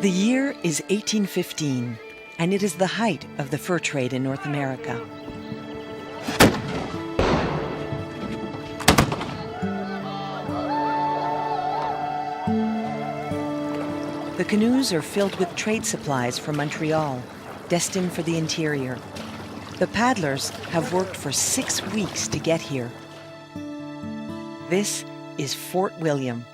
The year is 1815, and it is the height of the fur trade in North America. The canoes are filled with trade supplies from Montreal, destined for the interior. The paddlers have worked for 6 weeks to get here. This is Fort William,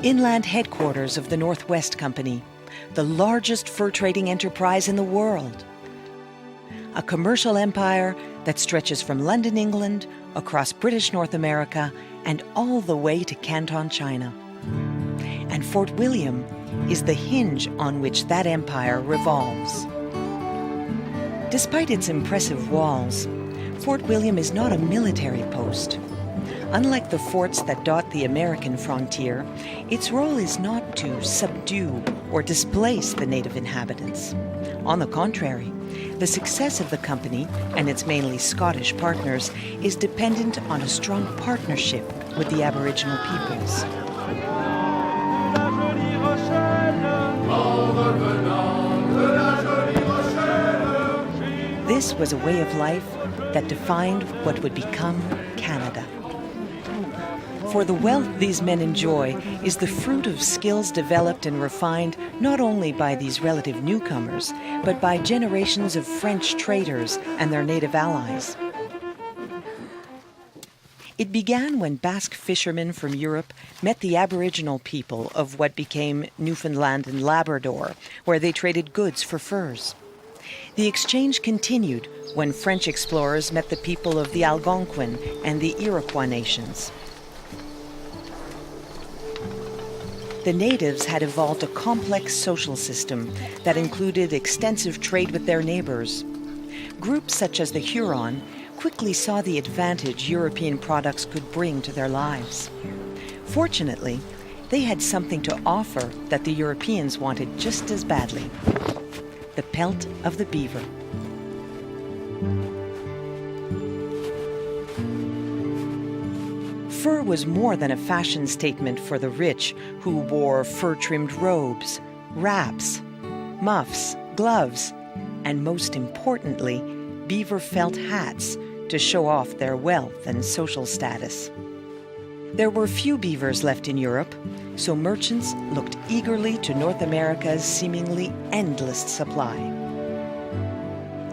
inland headquarters of the Northwest Company, the largest fur trading enterprise in the world. A commercial empire that stretches from London, England, across British North America, and all the way to Canton, China. And Fort William is the hinge on which that empire revolves. Despite its impressive walls, Fort William is not a military post. Unlike the forts that dot the American frontier, its role is not to subdue or displace the native inhabitants. On the contrary, the success of the company and its mainly Scottish partners is dependent on a strong partnership with the Aboriginal peoples. This was a way of life that defined what would become Canada. For the wealth these men enjoy is the fruit of skills developed and refined not only by these relative newcomers, but by generations of French traders and their native allies. It began when Basque fishermen from Europe met the Aboriginal people of what became Newfoundland and Labrador, where they traded goods for furs. The exchange continued when French explorers met the people of the Algonquin and the Iroquois nations. The natives had evolved a complex social system that included extensive trade with their neighbors. Groups such as the Huron quickly saw the advantage European products could bring to their lives. Fortunately, they had something to offer that the Europeans wanted just as badly: the pelt of the beaver. Fur was more than a fashion statement for the rich who wore fur-trimmed robes, wraps, muffs, gloves, and most importantly, beaver felt hats to show off their wealth and social status. There were few beavers left in Europe, so merchants looked eagerly to North America's seemingly endless supply.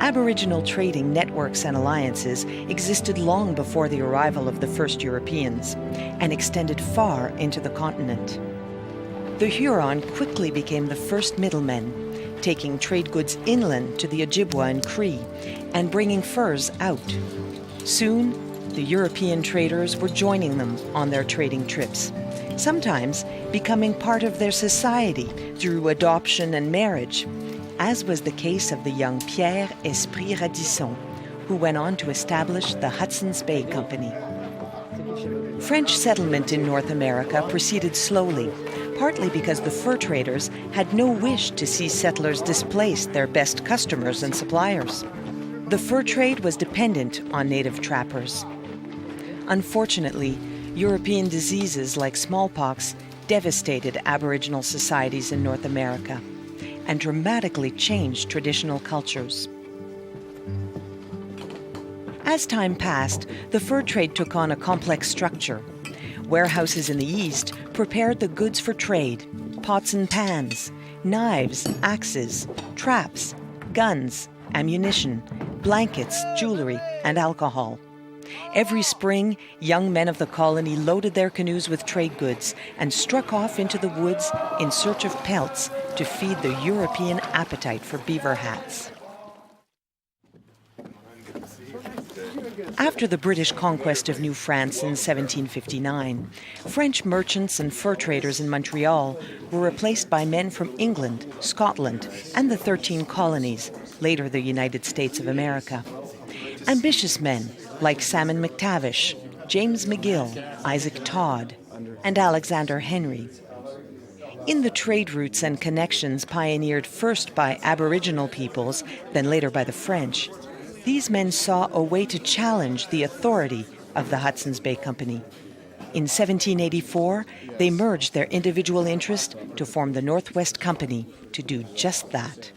Aboriginal trading networks and alliances existed long before the arrival of the first Europeans and extended far into the continent. The Huron quickly became the first middlemen, taking trade goods inland to the Ojibwa and Cree and bringing furs out. Soon, the European traders were joining them on their trading trips, sometimes becoming part of their society through adoption and marriage, as was the case of the young Pierre Esprit Radisson, who went on to establish the Hudson's Bay Company. French settlement in North America proceeded slowly, partly because the fur traders had no wish to see settlers displace their best customers and suppliers. The fur trade was dependent on native trappers. Unfortunately, European diseases like smallpox devastated Aboriginal societies in North America and dramatically changed traditional cultures. As time passed, the fur trade took on a complex structure. Warehouses in the east prepared the goods for trade: pots and pans, knives, axes, traps, guns, ammunition, blankets, jewelry, and alcohol. Every spring, young men of the colony loaded their canoes with trade goods and struck off into the woods in search of pelts to feed the European appetite for beaver hats. After the British conquest of New France in 1759, French merchants and fur traders in Montreal were replaced by men from England, Scotland, and the 13 colonies, later the United States of America. Ambitious men like Salmon McTavish, James McGill, Isaac Todd, and Alexander Henry. In the trade routes and connections pioneered first by Aboriginal peoples, then later by the French, these men saw a way to challenge the authority of the Hudson's Bay Company. In 1784, they merged their individual interest to form the Northwest Company to do just that.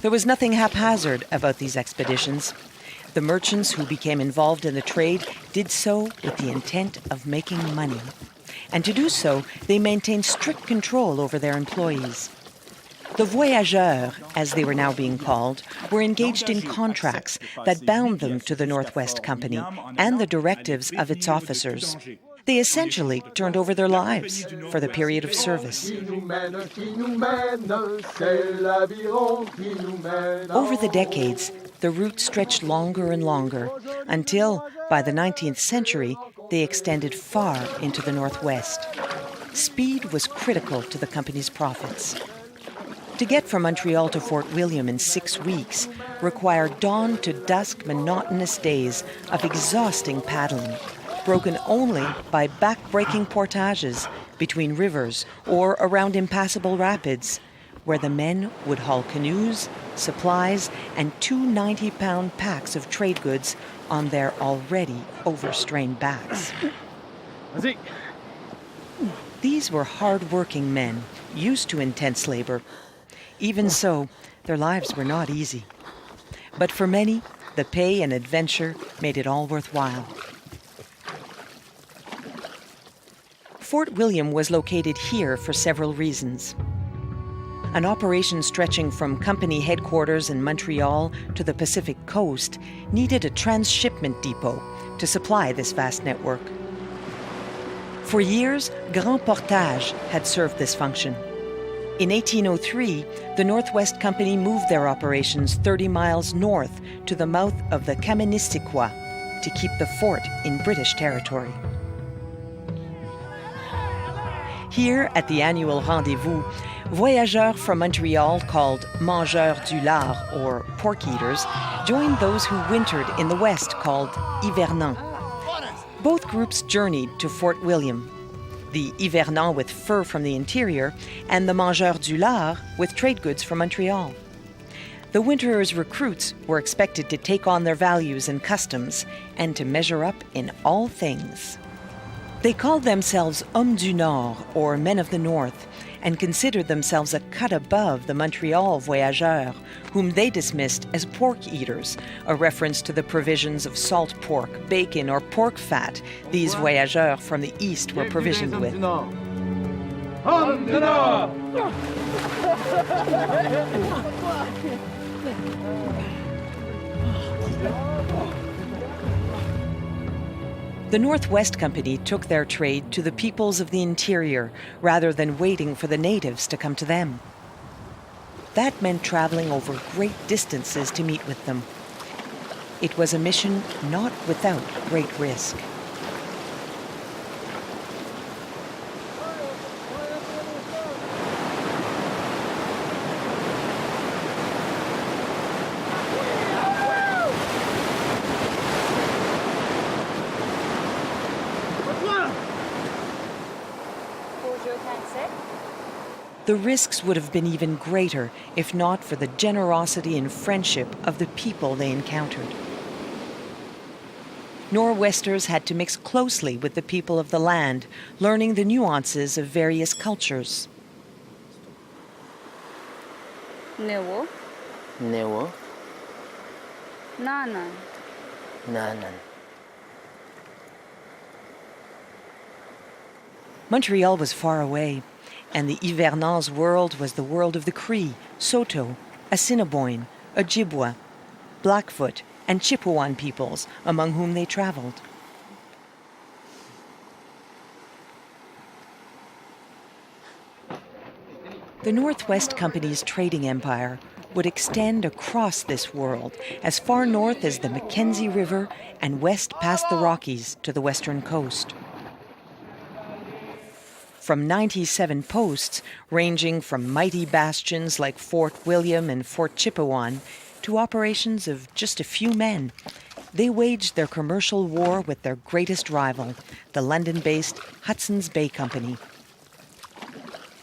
There was nothing haphazard about these expeditions. The merchants who became involved in the trade did so with the intent of making money. And to do so, they maintained strict control over their employees. The voyageurs, as they were now being called, were engaged in contracts that bound them to the Northwest Company and the directives of its officers. They essentially turned over their lives for the period of service. Over the decades, the route stretched longer and longer until, by the 19th century, they extended far into the Northwest. Speed was critical to the company's profits. To get from Montreal to Fort William in 6 weeks required dawn to dusk monotonous days of exhausting paddling, broken only by back-breaking portages between rivers or around impassable rapids, where the men would haul canoes, supplies, and 2 90-pound packs of trade goods on their already overstrained backs. These were hard-working men, used to intense labor. Even so, their lives were not easy. But for many, the pay and adventure made it all worthwhile. Fort William was located here for several reasons. An operation stretching from company headquarters in Montreal to the Pacific coast needed a transshipment depot to supply this vast network. For years, Grand Portage had served this function. In 1803, the Northwest Company moved their operations 30 miles north to the mouth of the Kaministiquia to keep the fort in British territory. Here, at the annual rendezvous, voyageurs from Montreal called mangeurs du lard, or pork eaters, joined those who wintered in the west called hivernants. Both groups journeyed to Fort William, the hivernants with fur from the interior, and the mangeurs du lard with trade goods from Montreal. The winterers' recruits were expected to take on their values and customs and to measure up in all things. They called themselves Hommes du Nord, or Men of the North, and considered themselves a cut above the Montreal voyageurs, whom they dismissed as pork eaters, a reference to the provisions of salt pork, bacon, or pork fat these voyageurs from the east were provisioned with. Hommes du Nord! The Northwest Company took their trade to the peoples of the interior rather than waiting for the natives to come to them. That meant traveling over great distances to meet with them. It was a mission not without great risk. The risks would have been even greater if not for the generosity and friendship of the people they encountered. Nor'westers had to mix closely with the people of the land, learning the nuances of various cultures. Newo. Newo. Nanan. Nanan. Montreal was far away, and the hivernants' world was the world of the Cree, Saulteaux, Assiniboine, Ojibwa, Blackfoot, and Chippewan peoples, among whom they traveled. The Northwest Company's trading empire would extend across this world as far north as the Mackenzie River and west past the Rockies to the western coast. From 97 posts, ranging from mighty bastions like Fort William and Fort Chippewan to operations of just a few men, they waged their commercial war with their greatest rival, the London-based Hudson's Bay Company.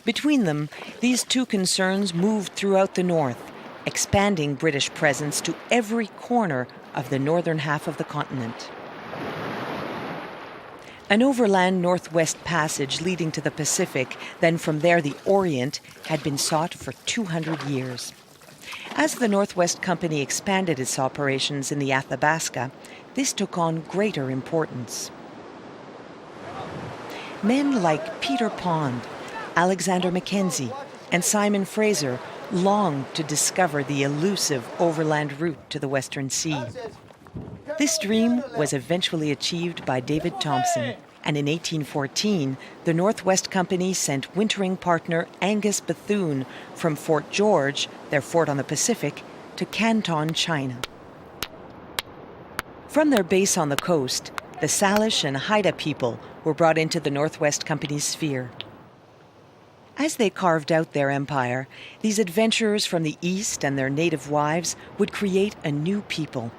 Between them, these two concerns moved throughout the north, expanding British presence to every corner of the northern half of the continent. An overland northwest passage leading to the Pacific, then from there the Orient, had been sought for 200 years. As the Northwest Company expanded its operations in the Athabasca, this took on greater importance. Men like Peter Pond, Alexander Mackenzie, and Simon Fraser longed to discover the elusive overland route to the Western Sea. This dream was eventually achieved by David Thompson, and in 1814, the Northwest Company sent wintering partner Angus Bethune from Fort George, their fort on the Pacific, to Canton, China. From their base on the coast, the Salish and Haida people were brought into the Northwest Company's sphere. As they carved out their empire, these adventurers from the East and their native wives would create a new people.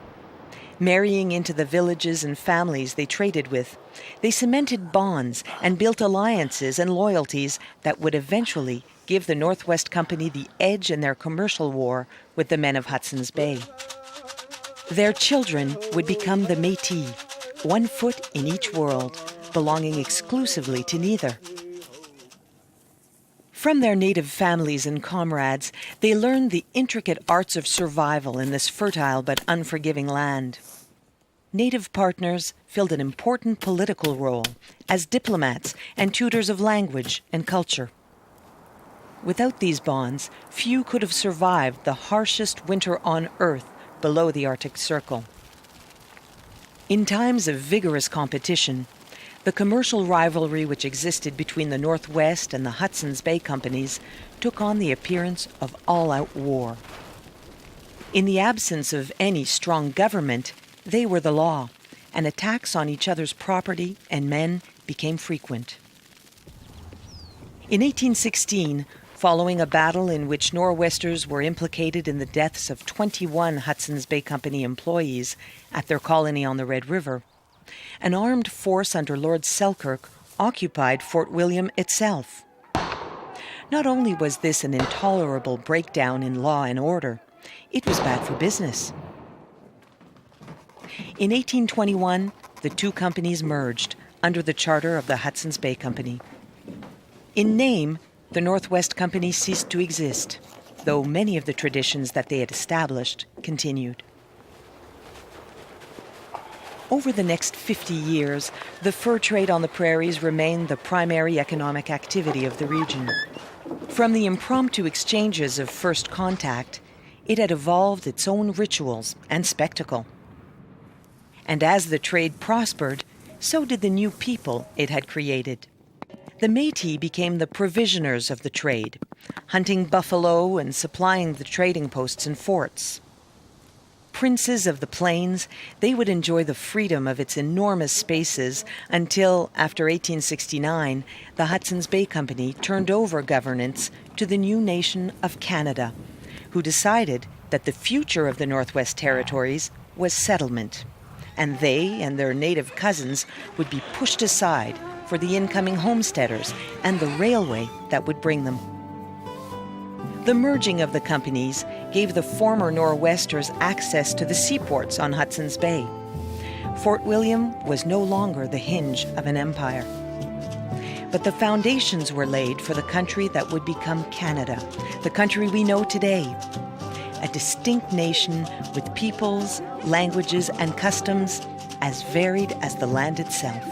Marrying into the villages and families they traded with, they cemented bonds and built alliances and loyalties that would eventually give the Northwest Company the edge in their commercial war with the men of Hudson's Bay. Their children would become the Métis, one foot in each world, belonging exclusively to neither. From their native families and comrades, they learned the intricate arts of survival in this fertile but unforgiving land. Native partners filled an important political role as diplomats and tutors of language and culture. Without these bonds, few could have survived the harshest winter on Earth below the Arctic Circle. In times of vigorous competition, the commercial rivalry which existed between the Northwest and the Hudson's Bay Companies took on the appearance of all-out war. In the absence of any strong government, they were the law, and attacks on each other's property and men became frequent. In 1816, following a battle in which Nor'westers were implicated in the deaths of 21 Hudson's Bay Company employees at their colony on the Red River, an armed force under Lord Selkirk occupied Fort William itself. Not only was this an intolerable breakdown in law and order, it was bad for business. In 1821, the two companies merged under the charter of the Hudson's Bay Company. In name, the Northwest Company ceased to exist, though many of the traditions that they had established continued. Over the next 50 years, the fur trade on the prairies remained the primary economic activity of the region. From the impromptu exchanges of first contact, it had evolved its own rituals and spectacle. And as the trade prospered, so did the new people it had created. The Métis became the provisioners of the trade, hunting buffalo and supplying the trading posts and forts. Princes of the plains, they would enjoy the freedom of its enormous spaces until, after 1869, the Hudson's Bay Company turned over governance to the new nation of Canada, who decided that the future of the Northwest Territories was settlement, and they and their native cousins would be pushed aside for the incoming homesteaders and the railway that would bring them. The merging of the companies gave the former Nor'westers access to the seaports on Hudson's Bay. Fort William was no longer the hinge of an empire. But the foundations were laid for the country that would become Canada, the country we know today. A distinct nation with peoples, languages, and customs as varied as the land itself.